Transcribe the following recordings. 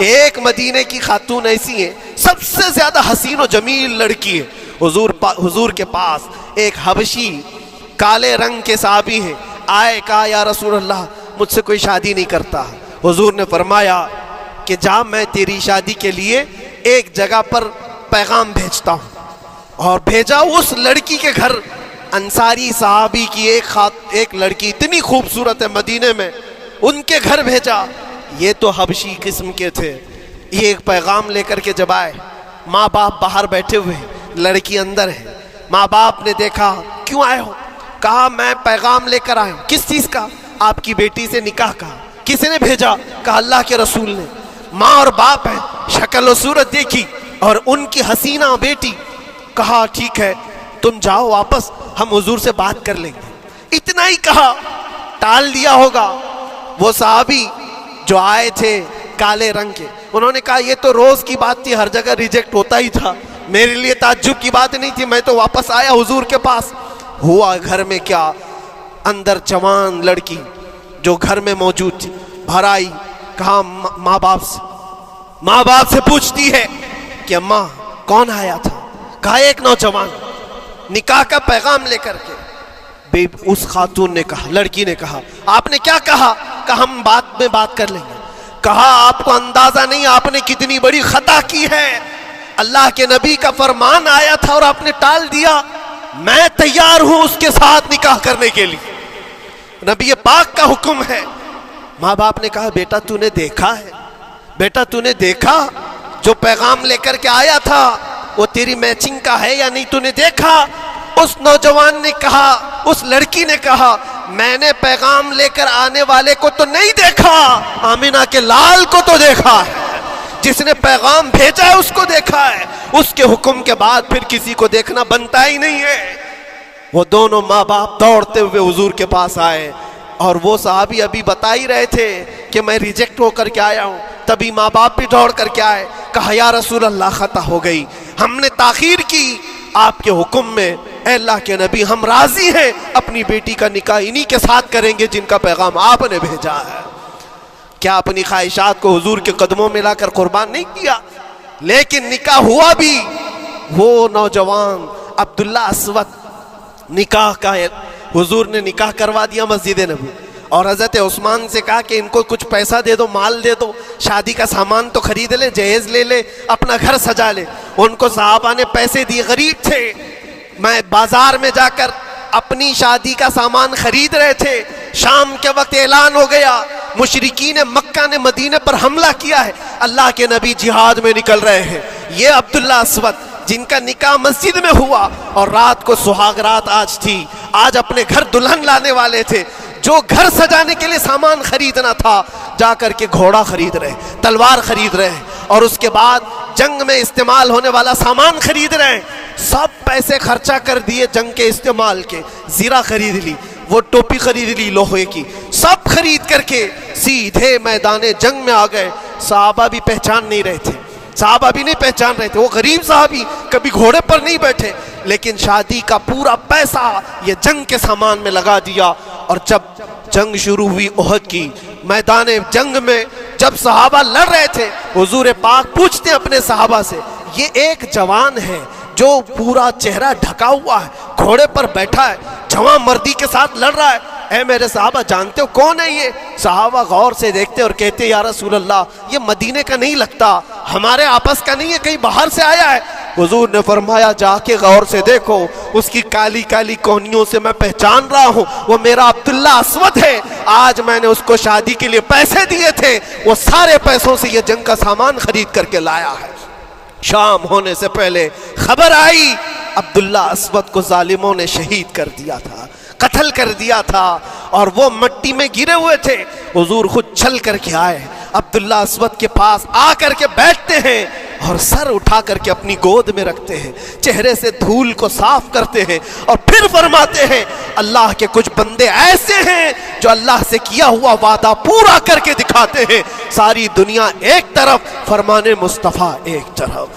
ایک مدینے کی خاتون ایسی ہے سب سے زیادہ حسین و جمیل لڑکی ہے، حضور کے پاس ایک حبشی کالے رنگ کے صحابی ہیں، آئے کہا یا رسول اللہ مجھ سے کوئی شادی نہیں کرتا۔ حضور نے فرمایا کہ جا میں تیری شادی کے لیے ایک جگہ پر پیغام بھیجتا ہوں، اور بھیجا اس لڑکی کے گھر۔ انصاری صحابی کی ایک لڑکی اتنی خوبصورت ہے مدینے میں، ان کے گھر بھیجا۔ یہ تو حبشی قسم کے تھے، یہ ایک پیغام لے کر کے جب آئے، ماں باپ باہر بیٹھے ہوئے ہیں، لڑکی اندر ہے۔ ماں باپ نے دیکھا کیوں آئے ہو؟ کہا میں پیغام لے کر آیا ہوں۔ کس چیز کا؟ آپ کی بیٹی سے نکاح کا۔ کس نے بھیجا؟ کہا اللہ کے رسول نے۔ ماں اور باپ ہیں، شکل و صورت دیکھی اور ان کی حسینہ بیٹی۔ کہا ٹھیک ہے تم جاؤ واپس، ہم حضور سے بات کر لیں گے۔ اتنا ہی کہا، ٹال دیا ہوگا۔ وہ صحابی جو آئے تھے کالے رنگ کے، انہوں نے کہا یہ تو روز کی بات تھی، ہر جگہ ریجیکٹ ہوتا ہی تھا، میرے لیے تعجب کی بات نہیں تھی، میں تو واپس آیا حضور کے پاس۔ ہوا گھر میں کیا، اندر جوان لڑکی جو گھر میں موجود تھی بھر آئی۔ کہا ماں باپ سے پوچھتی ہے کہ اماں کون آیا تھا؟ کہا ایک نوجوان نکاح کا پیغام لے کر کے۔ اس خاتون نے کہا، لڑکی نے کہا آپ نے کیا کہا؟ کہا ہم بعد میں بات کر لیں گے۔ کہا آپ کو اندازہ نہیں آپ نے کتنی بڑی خطا کی ہے، اللہ کے نبی کا فرمان آیا تھا اور آپ نے ٹال دیا، میں تیار ہوں اس کے ساتھ نکاح کرنے کے لیے، نبی پاک کا حکم ہے۔ ماں باپ نے کہا بیٹا تو نے دیکھا ہے، بیٹا تو نے دیکھا جو پیغام لے کر کے آیا تھا وہ تیری میچنگ کا ہے یا نہیں، تو نے دیکھا؟ اس نوجوان نے کہا، اس لڑکی نے کہا میں نے پیغام لے کر آنے والے کو تو نہیں دیکھا، آمینہ کے لال کو تو دیکھا ہے، جس نے پیغام بھیجا ہے اس کو دیکھا ہے، اس کے حکم کے بعد پھر کسی کو دیکھنا بنتا ہی نہیں ہے۔ وہ دونوں ماں باپ دوڑتے ہوئے حضور کے پاس آئے، اور وہ صحابی ابھی بتا ہی رہے تھے کہ میں ریجیکٹ ہو کر کے آیا ہوں، تبھی ماں باپ بھی دوڑ کر کے آئے۔ کہا یا رسول اللہ خطا ہو گئی، ہم نے تاخیر کی، آپ کے حکم میں اے اللہ کے نبی ہم راضی ہیں، اپنی بیٹی کا نکاح انہی کے ساتھ کریں گے جن کا پیغام آپ نے بھیجا ہے۔ کیا اپنی خواہشات کو حضور کے قدموں میں لا کر قربان نہیں کیا؟ لیکن نکاح ہوا بھی۔ وہ نوجوان عبداللہ اسود نکاح کا حضور نے نکاح کروا دیا مسجد نبوی، اور حضرت عثمان سے کہا کہ ان کو کچھ پیسہ دے دو، مال دے دو، شادی کا سامان تو خرید لے، جہیز لے لے، اپنا گھر سجا لے۔ ان کو صحابہ نے پیسے دیے، غریب تھے، میں بازار میں جا کر اپنی شادی کا سامان خرید رہے تھے، شام کے وقت اعلان ہو گیا مشرکین مکہ نے مدینے پر حملہ کیا ہے، اللہ کے نبی جہاد میں نکل رہے ہیں۔ یہ عبداللہ اسود جن کا نکاح مسجد میں ہوا اور رات کو سہاگ رات آج تھی، آج اپنے گھر دلہن لانے والے تھے، جو گھر سجانے کے لیے سامان خریدنا تھا جا کر کے گھوڑا خرید رہے، تلوار خرید رہے، اور اس کے بعد جنگ میں استعمال ہونے والا سامان خرید رہے ہیں، سب پیسے خرچہ کر دیے جنگ کے استعمال کے، زیرہ خرید لی، وہ ٹوپی خرید لی لوہے کی، سب خرید کر کے سیدھے میدان جنگ میں آ گئے۔ صحابہ بھی پہچان نہیں رہے تھے، صحابہ بھی نہیں پہچان رہے تھے، وہ غریب صحابی کبھی گھوڑے پر نہیں بیٹھے، لیکن شادی کا پورا پیسہ یہ جنگ کے سامان میں لگا دیا۔ اور جب جنگ شروع ہوئی احد کی، میدان جنگ میں جب صحابہ لڑ رہے تھے، حضور پاک پوچھتے ہیں اپنے صحابہ سے، یہ ایک جوان ہے جو پورا چہرہ ڈھکا ہوا ہے، گھوڑے پر بیٹھا ہے، جوان مردی کے ساتھ لڑ رہا ہے، اے میرے صحابہ جانتے ہو کون ہے یہ؟ صحابہ غور سے دیکھتے اور کہتے یا رسول اللہ یہ مدینے کا نہیں لگتا، ہمارے آپس کا نہیں ہے، کہیں باہر سے آیا ہے۔ حضور نے فرمایا جا کے غور سے دیکھو، اس کی کالی کالی کونیوں سے میں پہچان رہا ہوں، وہ میرا عبداللہ اسود ہے، آج میں نے اس کو شادی کے لیے پیسے دیے تھے، وہ سارے پیسوں سے یہ جنگ کا سامان خرید کر کے لایا ہے۔ شام ہونے سے پہلے خبر آئی عبداللہ اسود کو ظالموں نے شہید کر دیا تھا، قتل کر دیا تھا، اور وہ مٹی میں گرے ہوئے تھے۔ حضور خود چل کر کے آئے، عبداللہ اسود کے پاس آ کر کے بیٹھتے ہیں اور سر اٹھا کر کے اپنی گود میں رکھتے ہیں، چہرے سے دھول کو صاف کرتے ہیں، اور پھر فرماتے ہیں اللہ کے کچھ بندے ایسے ہیں جو اللہ سے کیا ہوا وعدہ پورا کر کے دکھاتے ہیں، ساری دنیا ایک طرف، فرمان مصطفیٰ ایک طرف۔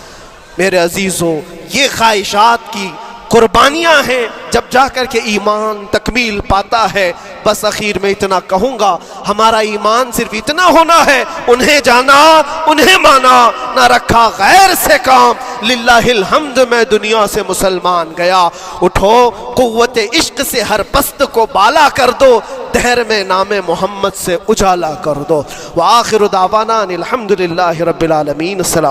میرے عزیزوں، یہ خواہشات کی قربانیاں ہیں جب جا کر کے ایمان تکمیل پاتا ہے۔ بس اخیر میں اتنا کہوں گا، ہمارا ایمان صرف اتنا ہونا ہے، انہیں جانا انہیں مانا، نہ رکھا غیر سے کام، للہ الحمد میں دنیا سے مسلمان گیا۔ اٹھو قوت عشق سے ہر پست کو بالا کر دو، دہر میں نام محمد سے اجالا کر دو۔ وآخر دعوانا الحمدللہ رب العالمین۔ السلام